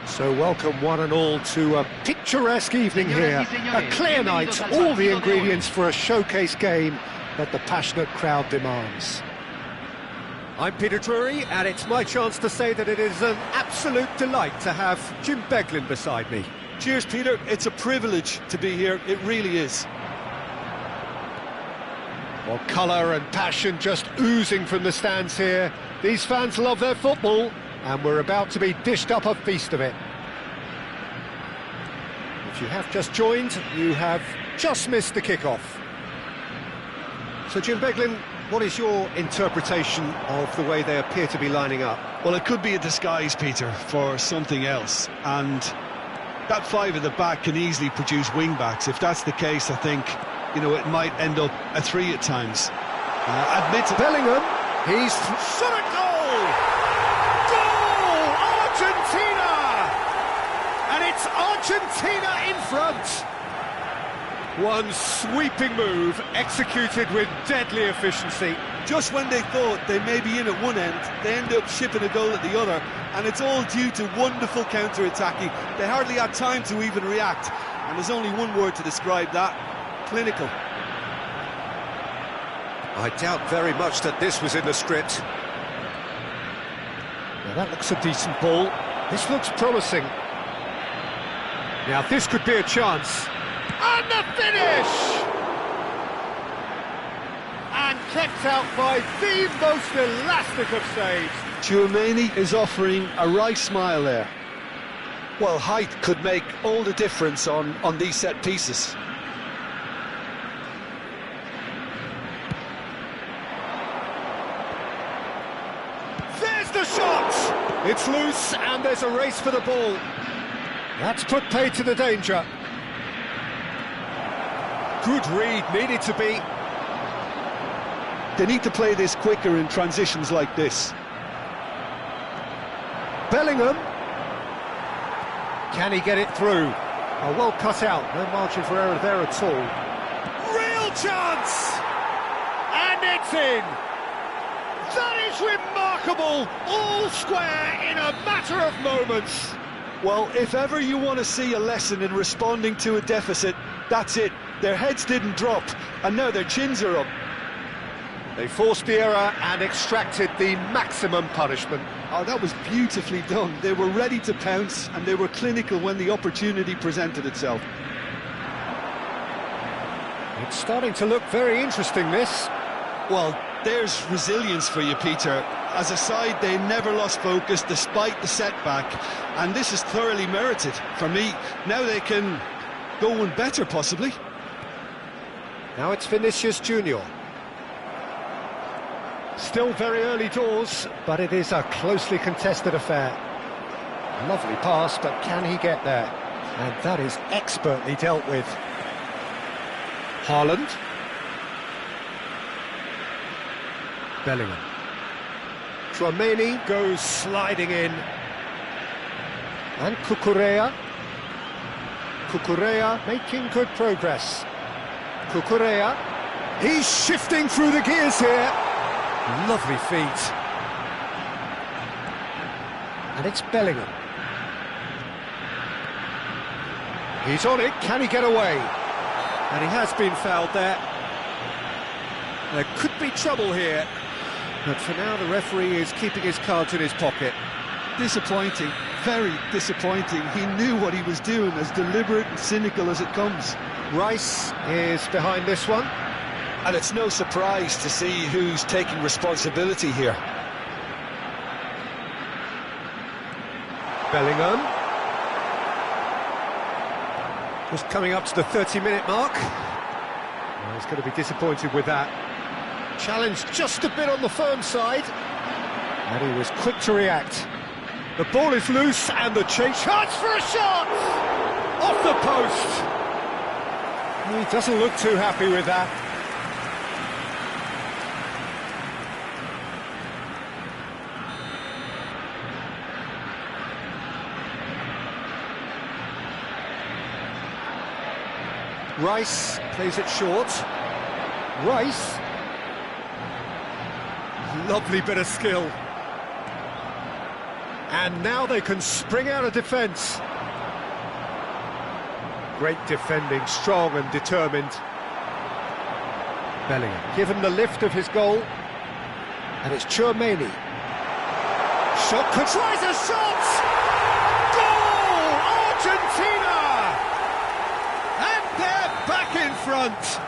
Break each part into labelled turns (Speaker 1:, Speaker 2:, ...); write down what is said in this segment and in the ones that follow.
Speaker 1: So welcome one and all to a picturesque evening here, a clear night, all the ingredients for a showcase game that the passionate crowd demands. I'm Peter Drury, and it's my chance to say that it is an absolute delight to have Jim Beglin beside me.
Speaker 2: Cheers, Peter. It's a privilege to be here, it really is.
Speaker 1: Well, colour and passion just oozing from the stands here. These fans love their football, and we're about to be dished up a feast of it. If you have just joined, you have just missed the kick-off. So, Jim Beglin, what is your interpretation of the way they appear to be lining up?
Speaker 2: Well, it could be a disguise, Peter, for something else. And that five at the back can easily produce wing-backs. If that's the case, I think, you know, it might end up a three at times. Admitted.
Speaker 1: Bellingham, he's shot at goal! Goal! Argentina! And it's Argentina in front! One sweeping move, executed with deadly efficiency.
Speaker 2: Just when they thought they may be in at one end, they end up shipping a goal at the other, and it's all due to wonderful counter-attacking. They hardly had time to even react, and there's only one word to describe that: clinical.
Speaker 1: I doubt very much that this was in the script. Now that looks a decent ball. This looks promising. Now this could be a chance. And the finish! And kept out by the most elastic of saves.
Speaker 2: Tchouaméni is offering a wry smile there. Well, height could make all the difference on these set pieces.
Speaker 1: There's the shot! It's loose and there's a race for the ball. That's put paid to the danger. Good read, needed to be.
Speaker 2: They need to play this quicker in transitions like this.
Speaker 1: Bellingham. Can he get it through? Oh, well cut out, no margin for error there at all. Real chance! And it's in! That is remarkable! All square in a matter of moments!
Speaker 2: Well, if ever you want to see a lesson in responding to a deficit, that's it. Their heads didn't drop, and now their chins are up.
Speaker 1: They forced the error and extracted the maximum punishment.
Speaker 2: Oh, that was beautifully done. They were ready to pounce, and they were clinical when the opportunity presented itself.
Speaker 1: It's starting to look very interesting, this.
Speaker 2: Well, there's resilience for you, Peter. As a side, they never lost focus despite the setback, and this is thoroughly merited. For me, now they can go one better, possibly.
Speaker 1: Now it's Vinicius Junior. Still very early doors, but it is a closely contested affair. Lovely pass, but can he get there? And that is expertly dealt with. Haaland. Bellingham. Tchouaméni goes sliding in. And Cucurella. Cucurella making good progress. Cucurella. He's shifting through the gears here. Lovely feet. And it's Bellingham. He's on it. Can he get away? And he has been fouled there. There could be trouble here. But for now, the referee is keeping his cards in his pocket.
Speaker 2: Disappointing, very disappointing. He knew what he was doing, as deliberate and cynical as it comes.
Speaker 1: Rice is behind this one.
Speaker 2: And it's no surprise to see who's taking responsibility here.
Speaker 1: Bellingham. Just coming up to the 30-minute mark. Well, he's going to be disappointed with that. Challenged just a bit on the firm side. And he was quick to react. The ball is loose and the chase. Chance for a shot! Off the post! He doesn't look too happy with that. Rice plays it short. Rice. Lovely bit of skill. And now they can spring out of defence. Great defending, strong and determined. Bellingham given the lift of his goal. And it's Tchouaméni. Shot, tries a shot! Goal! Argentina! And they're back in front.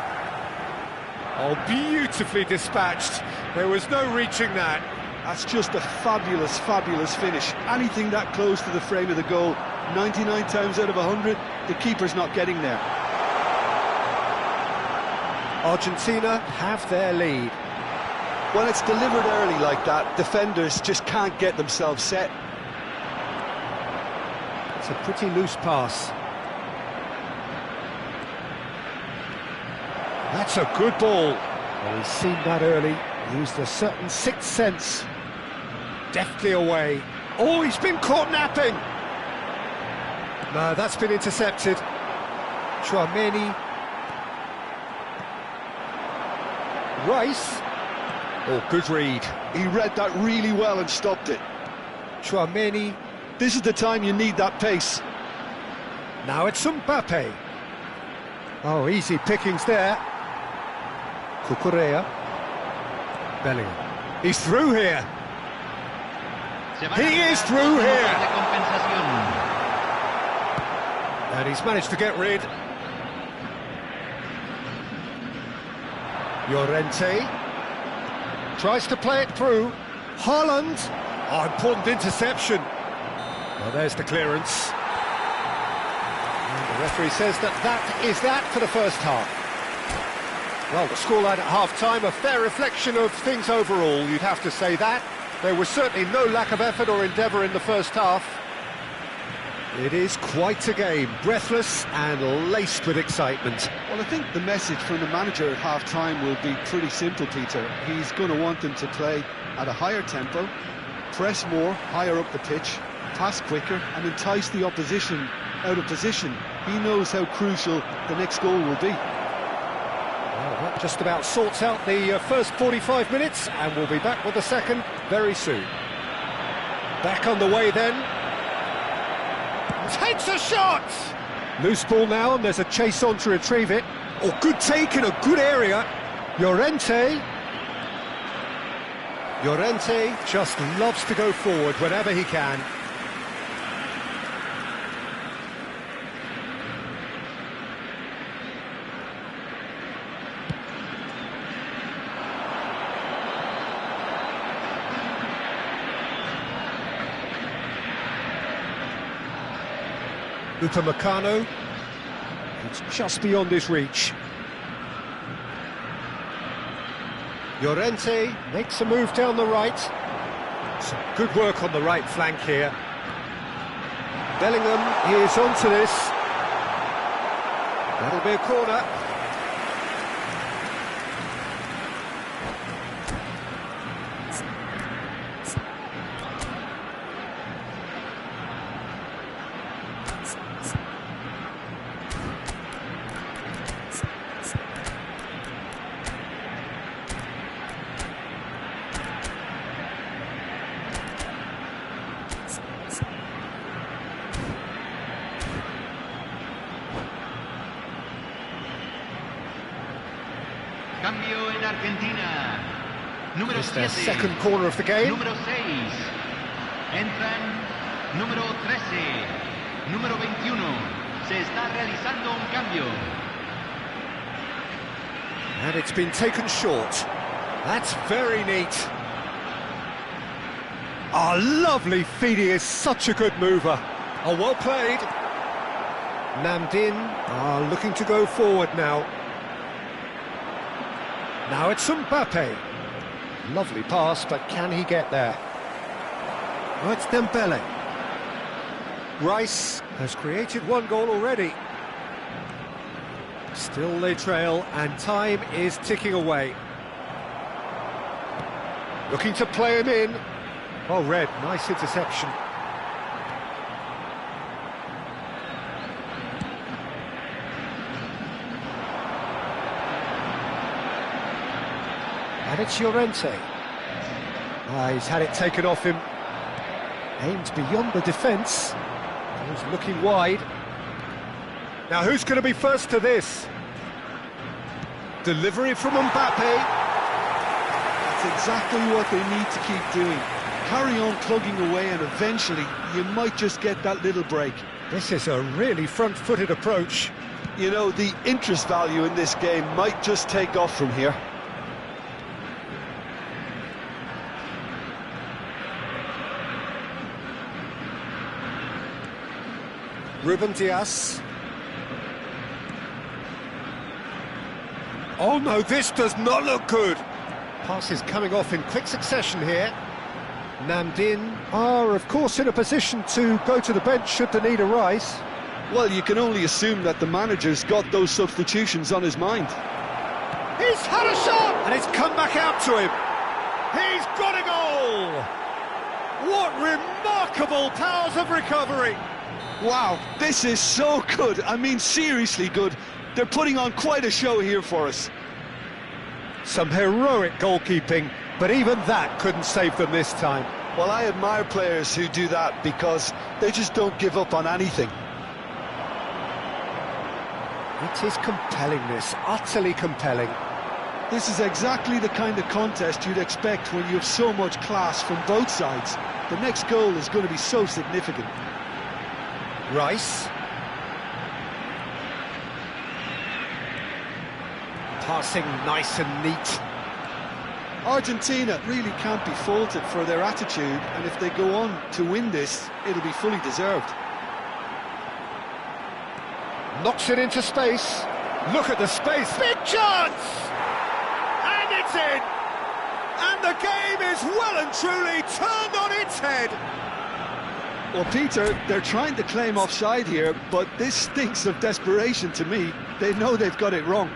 Speaker 1: Oh, beautifully dispatched. There was no reaching that.
Speaker 2: That's just a fabulous, fabulous finish. Anything that close to the frame of the goal, 99 times out of 100, the keeper's not getting there.
Speaker 1: Argentina have their lead.
Speaker 2: When it's delivered early like that, defenders just can't get themselves set.
Speaker 1: It's a pretty loose pass. That's a good ball. Well, he's seen that early. Used a certain sixth sense. Deftly away. Oh, he's been caught napping. No, that's been intercepted. Tchouaméni. Rice. Oh, good read.
Speaker 2: He read that really well and stopped it.
Speaker 1: Tchouaméni.
Speaker 2: This is the time you need that pace.
Speaker 1: Now it's Mbappe. Oh, easy pickings there. Cucurella. Bellingham. He's through here. He is through here. And he's managed to get rid. Llorente tries to play it through. Haaland. Oh, important interception. Well, there's the clearance. And the referee says that is that for the first half. Well, the scoreline at half-time, a fair reflection of things overall, you'd have to say that. There was certainly no lack of effort or endeavour in the first half. It is quite a game, breathless and laced with excitement.
Speaker 2: Well, I think the message from the manager at half-time will be pretty simple, Peter. He's going to want them to play at a higher tempo, press more, higher up the pitch, pass quicker and entice the opposition out of position. He knows how crucial the next goal will be.
Speaker 1: Well, that just about sorts out the first 45 minutes, and we'll be back with the second very soon. Back on the way then. Takes a shot! Loose ball now, and there's a chase on to retrieve it. Oh, good take in a good area. Llorente just loves to go forward whenever he can. Upamecano, it's just beyond his reach. Llorente makes a move down the right. Some good work on the right flank here. Bellingham is onto this. That'll be a corner.
Speaker 3: Cambio en Argentina. Número
Speaker 1: It's their
Speaker 3: 7.
Speaker 1: second corner of the game.
Speaker 3: Número 6. Entran número 13. Número 21. Se está realizando un cambio.
Speaker 1: And it's been taken short. That's very neat. Oh, lovely feed. He is such a good mover. Oh, well played. Namdin are looking to go forward now. Now it's Mbappe. Lovely pass, but can he get there? Oh, it's Dembele. Rice has created one goal already. Still they trail, and time is ticking away. Looking to play him in. Oh, Red, nice interception. And it's Llorente. He's had it taken off him. Aimed beyond the defence. He's looking wide. Now who's going to be first to this? Delivery from Mbappe.
Speaker 2: That's exactly what they need to keep doing. Carry on plugging away, and eventually you might just get that little break.
Speaker 1: This is a really front-footed approach.
Speaker 2: You know, the interest value in this game might just take off from here.
Speaker 1: Ruben Dias. Oh no, this does not look good. Passes coming off in quick succession here. Namdin are, of course, in a position to go to the bench should the need arise.
Speaker 2: Well, you can only assume that the manager's got those substitutions on his mind.
Speaker 1: He's had a shot! And it's come back out to him. He's got a goal! What remarkable powers of recovery!
Speaker 2: Wow, this is so good. I mean, seriously good. They're putting on quite a show here for us.
Speaker 1: Some heroic goalkeeping, but even that couldn't save them this time.
Speaker 2: Well, I admire players who do that because they just don't give up on anything.
Speaker 1: It is compelling, this, utterly compelling.
Speaker 2: This is exactly the kind of contest you'd expect when you have so much class from both sides. The next goal is going to be so significant.
Speaker 1: Rice. Passing nice and neat.
Speaker 2: Argentina really can't be faulted for their attitude, and if they go on to win this, it'll be fully deserved.
Speaker 1: Knocks it into space. Look at the space. Big chance! And it's in! And the game is well and truly turned on its head.
Speaker 2: Well, Peter, they're trying to claim offside here, but this stinks of desperation to me. They know they've got it wrong.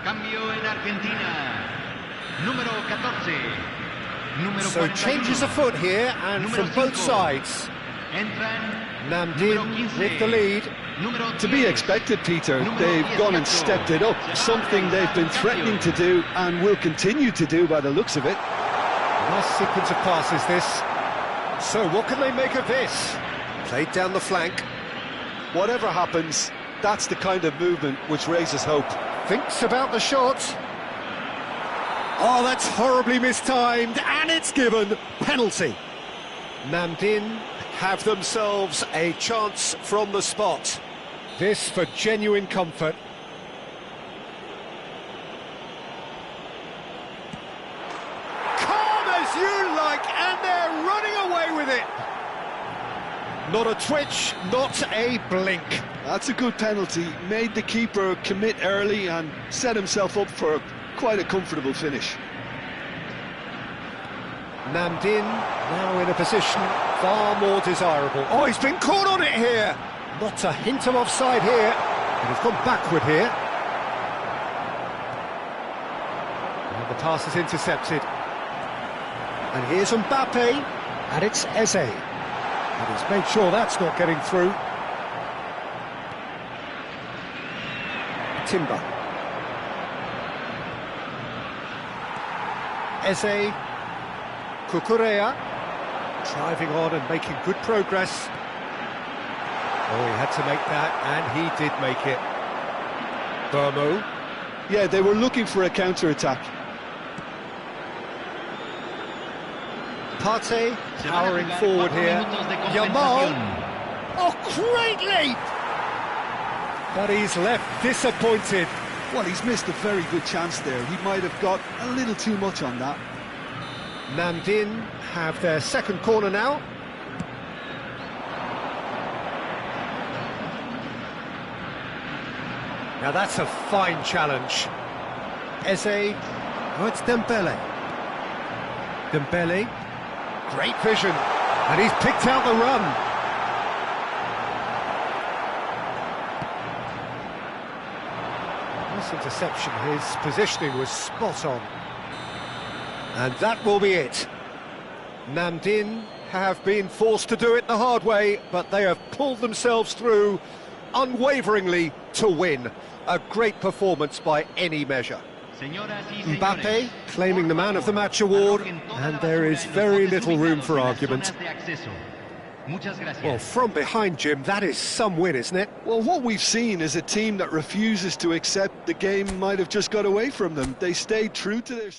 Speaker 3: Cambio en Argentina. Número 14. Número
Speaker 1: So
Speaker 3: 41.
Speaker 1: changes afoot here, and
Speaker 3: Número
Speaker 1: from both
Speaker 3: 5.
Speaker 1: sides.
Speaker 3: Entran
Speaker 1: Namdin
Speaker 3: número 15.
Speaker 1: with the lead.
Speaker 3: Número 10.
Speaker 2: To be expected, Peter.
Speaker 3: Número
Speaker 2: They've gone and
Speaker 3: 18.
Speaker 2: stepped it up, something they've been threatening to do and will continue to do by the looks of it.
Speaker 1: Nice sequence of passes, this. So what can they make of this? Played down the flank.
Speaker 2: Whatever happens, that's the kind of movement which raises hope.
Speaker 1: Thinks about the shot. Oh, that's horribly mistimed, and it's given. Penalty. Namdin have themselves a chance from the spot. This for genuine comfort. Calm as you like, and they're running away with it. Not a twitch, not a blink.
Speaker 2: That's a good penalty. Made the keeper commit early and set himself up for quite a comfortable finish.
Speaker 1: Namdin now in a position far more desirable. Oh, he's been caught on it here. Not a hint of offside here, but he's gone backward here. And the pass is intercepted. And here's Mbappe, and it's Eze. And he's made sure that's not getting through. Timber. Eze. Cucurella driving on and making good progress. Oh, he had to make that, and he did make it. Burmo.
Speaker 2: Yeah, they were looking for a counter-attack.
Speaker 1: Partey powering forward here. Yamal. Oh, great leap! But he's left disappointed.
Speaker 2: Well, he's missed a very good chance there. He might have got a little too much on that.
Speaker 1: Namdin have their second corner now. Now that's a fine challenge. Eze. Oh, it's Dembele. Dembele. Great vision. And he's picked out the run. Nice interception. His positioning was spot on. And that will be it. Namdin have been forced to do it the hard way, but they have pulled themselves through unwaveringly to win. A great performance by any measure. Mbappe claiming the Man of the Match award, and there is very little room for argument. Well, from behind, Jim, that is some win, isn't it?
Speaker 2: Well, what we've seen is a team that refuses to accept the game might have just got away from them. They stayed true to their...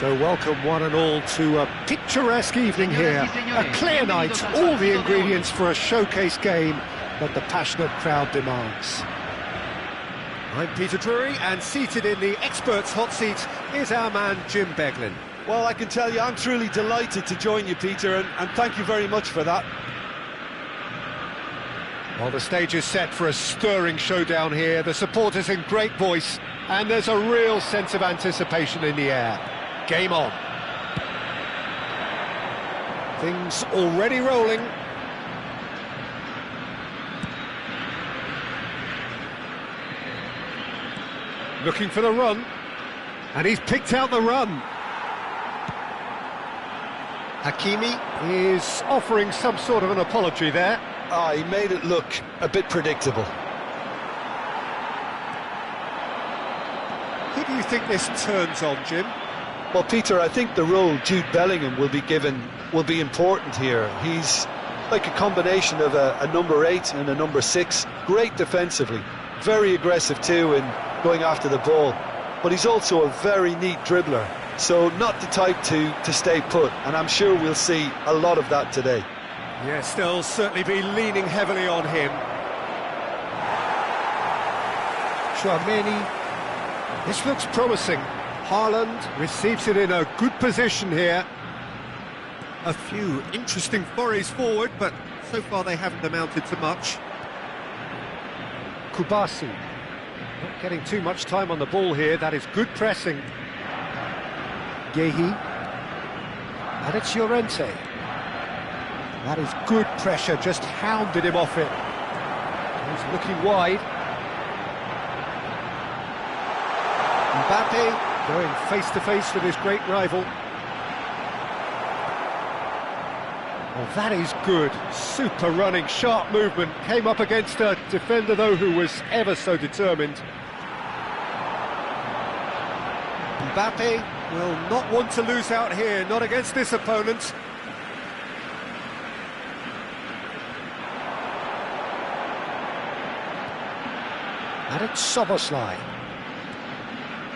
Speaker 1: So welcome one and all to a picturesque evening here, a clear night, all the ingredients for a showcase game that the passionate crowd demands. I'm Peter Drury, and seated in the experts' hot seat is our man Jim Beglin.
Speaker 2: Well, I can tell you I'm truly delighted to join you, Peter, and thank you very much for that.
Speaker 1: Well, the stage is set for a stirring showdown here, the supporters in great voice, and there's a real sense of anticipation in the air. Game on. Things already rolling. Looking for the run, and he's picked out the run. Hakimi is offering some sort of an apology there.
Speaker 2: He made it look a bit predictable.
Speaker 1: Who do you think this turns on, Jim?
Speaker 2: Well, Peter, I think the role Jude Bellingham will be given will be important here. He's like a combination of a number 8 and a number 6. Great defensively, very aggressive too in going after the ball, but he's also a very neat dribbler, so not the type to stay put, and I'm sure we'll see a lot of that today.
Speaker 1: Yes, they'll certainly be leaning heavily on him. Tchouaméni, this looks promising. Haaland receives it in a good position here. A few interesting forays forward, but so far they haven't amounted to much. Kubasi. Not getting too much time on the ball here, that is good pressing. Gehi. And it's Llorente. That is good pressure, just hounded him off it. He's looking wide. Mbappe going face-to-face with his great rival. Oh, that is good. Super running, sharp movement. Came up against a defender, though, who was ever so determined. Mbappe will not want to lose out here, not against this opponent. And it's Szoboszlai.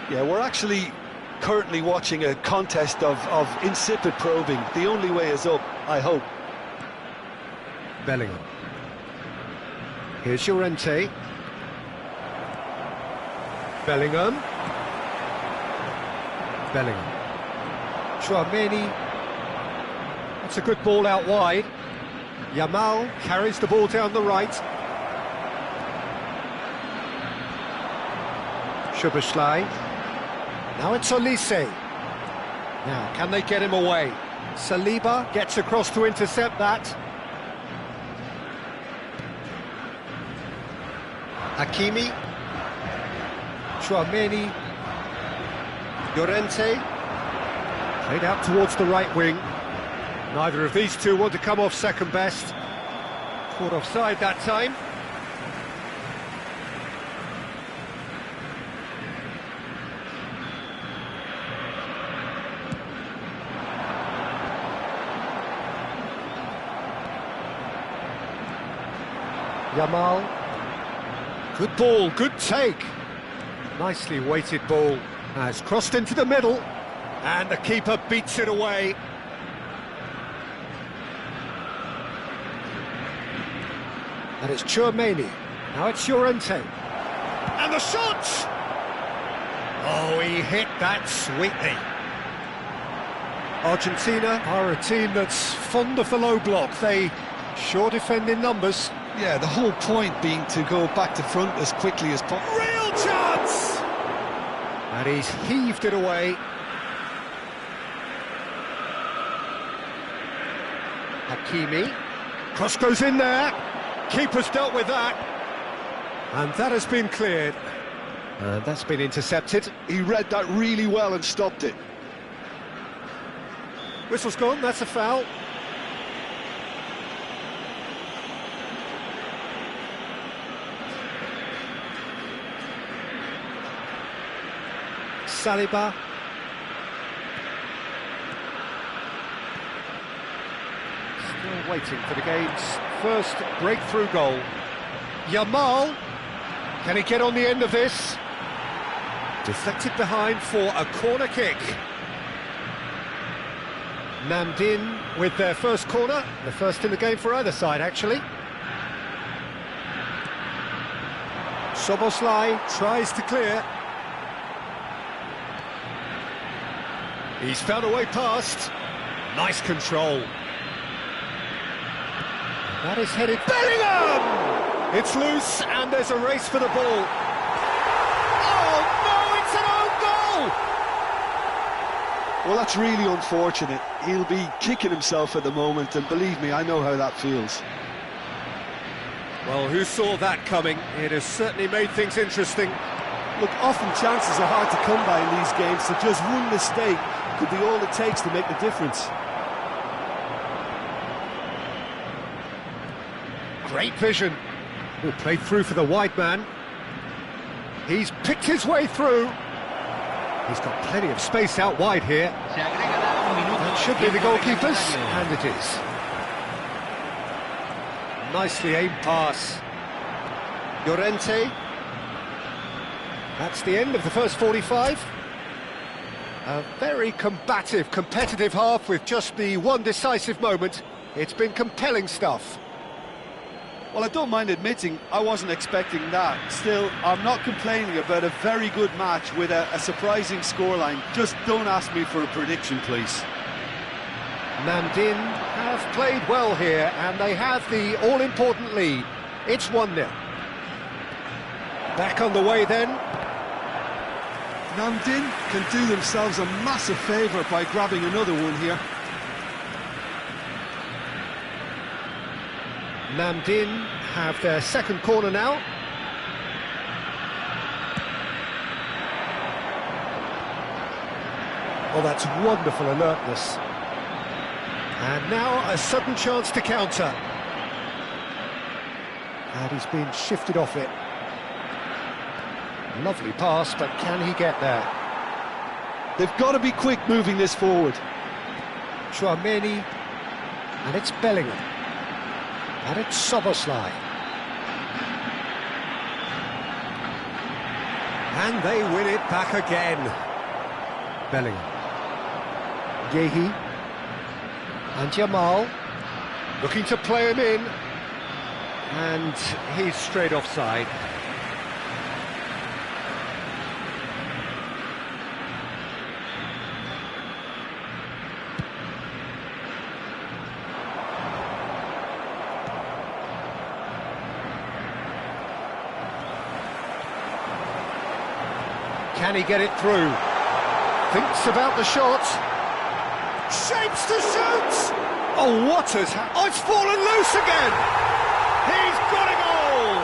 Speaker 2: Yeah, we're actually currently watching a contest of insipid probing. The only way is up, I hope.
Speaker 1: Bellingham. Here's Llorente. Bellingham. Bellingham. Tchouaméni. That's a good ball out wide. Yamal carries the ball down the right. Szoboszlai. Now it's Olise. Now, can they get him away? Saliba gets across to intercept that. Hakimi. Tchouaméni. Llorente. Played out towards the right wing. Neither of these two want to come off second best. Caught offside that time. Yamal. Good ball, good take. Nicely weighted ball. Has crossed into the middle, and the keeper beats it away. And it's Tchouaméni. Now it's Llorente. And the shot! Oh, he hit that sweetly. Argentina are a team that's fond of the low block. They sure defend in numbers.
Speaker 2: Yeah, the whole point being to go back to front as quickly as possible.
Speaker 1: Real chance! And he's heaved it away. Hakimi. Cross goes in there. Keeper's dealt with that. And that has been cleared. And that's been intercepted.
Speaker 2: He read that really well and stopped it.
Speaker 1: Whistle's gone, that's a foul. Saliba. Still waiting for the game's first breakthrough goal. Yamal. Can he get on the end of this? Deflected behind for a corner kick. Namdin with their first corner, the first in the game for either side, actually. Soboslai tries to clear. He's found a way past. Nice control. That is headed... Bellingham! It's loose, and there's a race for the ball. Oh, no, it's an own goal!
Speaker 2: Well, that's really unfortunate. He'll be kicking himself at the moment, and believe me, I know how that feels.
Speaker 1: Well, who saw that coming? It has certainly made things interesting.
Speaker 4: Look, often chances are hard to come by in these games, so just one mistake could be all it takes to make the difference.
Speaker 1: Great vision. Oh, played through for the wide man. He's picked his way through. He's got plenty of space out wide here. That should be the goalkeepers, and it is. Nicely aimed pass. Llorente. That's the end of the first 45. A very combative, competitive half with just the one decisive moment. It's been compelling stuff.
Speaker 2: Well, I don't mind admitting I wasn't expecting that. Still, I'm not complaining about a very good match with a surprising scoreline. Just don't ask me for a prediction, please.
Speaker 1: Namdin have played well here, and they have the all-important lead. It's 1-0. Back on the way then.
Speaker 2: Namdin can do themselves a massive favour by grabbing another one here.
Speaker 1: Namdin have their second corner now. Oh, that's wonderful alertness. And now a sudden chance to counter. And he's been shifted off it. Lovely pass, but can he get there?
Speaker 2: They've got to be quick moving this forward.
Speaker 1: Chouameni, and it's Bellingham. And it's Soboslai. And they win it back again. Bellingham. Yehi. And Jamal. Looking to play him in. And he's straight offside. Can he get it through? Thinks about the shot. Shapes to shoot! Oh, what has happened? Oh, it's fallen loose again! He's got a goal!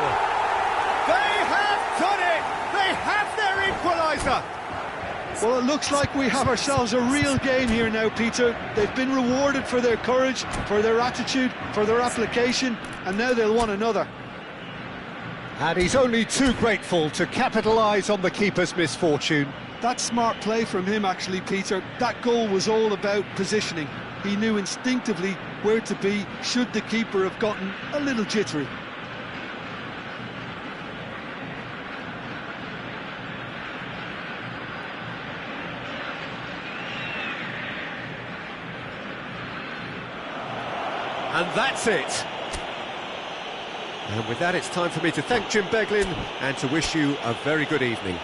Speaker 1: They have done it! They have their equaliser!
Speaker 2: Well, it looks like we have ourselves a real game here now, Peter. They've been rewarded for their courage, for their attitude, for their application, and now they'll want another.
Speaker 1: And he's only too grateful to capitalise on the keeper's misfortune.
Speaker 2: That's smart play from him, actually, Peter. That goal was all about positioning. He knew instinctively where to be should the keeper have gotten a little jittery.
Speaker 1: And that's it. And with that, it's time for me to thank Jim Beglin and to wish you a very good evening.